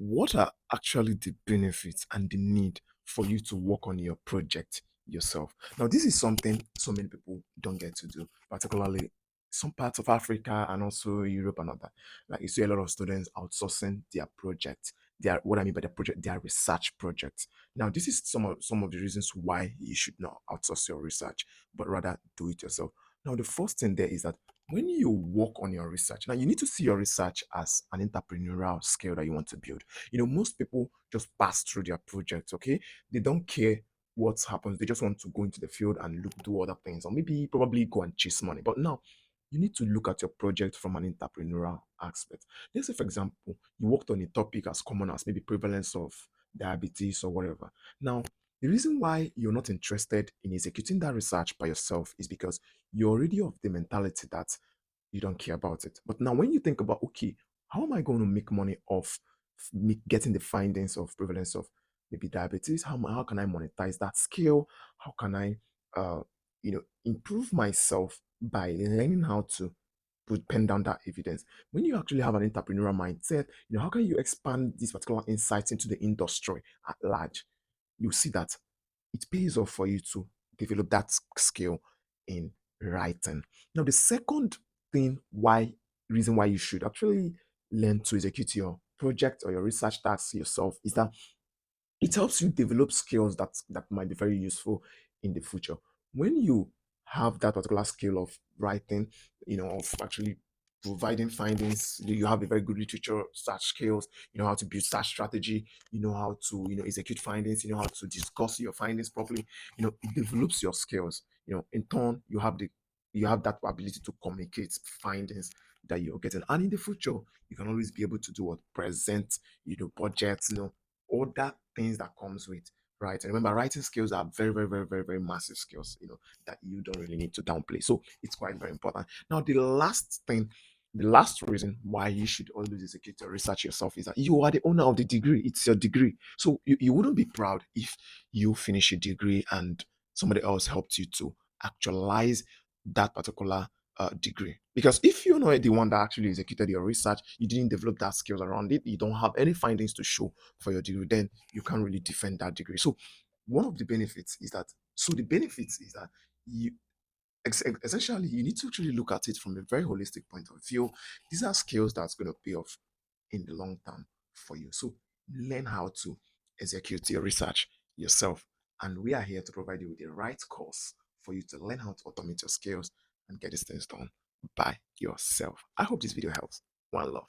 what are actually the benefits and the need for you to work on your project yourself? Now, this is something so many people don't get to do, particularly some parts of Africa and also Europe and all that. Like you see a lot of students outsourcing their project. Their what I mean by the project, their research projects. Now, this is some of the reasons why you should not outsource your research, but rather do it yourself. Now, the first thing there is that when you work on your research, now you need to see your research as an entrepreneurial skill that you want to build. Most people just pass through their projects, okay? They don't care what happens. They just want to go into the field and look do other things, or maybe probably go and chase money. But now you need to look at your project from an entrepreneurial aspect. Let's say, for example, you worked on a topic as common as maybe prevalence of diabetes or whatever. Now, the reason why you're not interested in executing that research by yourself is because you're already of the mentality that you don't care about it. But now, when you think about, okay, how am I going to make money off me getting the findings of prevalence of maybe diabetes? How can I monetize that skill? How can I, improve myself by learning how to put pen down that evidence? When you actually have an entrepreneurial mindset, how can you expand these particular insights into the industry at large? You see that it pays off for you to develop that skill in writing. Now, the second thing why reason why you should actually learn to execute your project or your research tasks yourself is that it helps you develop skills that might be very useful in the future. When you have that particular skill of writing, of actually providing findings, you have a very good literature search skills, you know how to build search strategy, you know how to, execute findings, you know how to discuss your findings properly, it develops your skills. In turn, you have that ability to communicate findings that you're getting. And in the future, you can always be able to do what present, budgets, all that things that comes with right. And remember, writing skills are very, very, very, very, very massive skills, that you don't really need to downplay. So it's quite very important. Now, the last reason why you should always execute your research yourself is that you are the owner of the degree. It's your degree. So you wouldn't be proud if you finish your degree and somebody else helped you to actualize that particular degree. Because if you're not the one that actually executed your research, you didn't develop that skills around it, you don't have any findings to show for your degree, then you can't really defend that degree. So one of the benefits is that you essentially you need to actually look at it from a very holistic point of view. These are skills that's going to pay off in the long term for you. So learn how to execute your research yourself. And we are here to provide you with the right course for you to learn how to automate your skills and get these things done by yourself. I hope this video helps. One love.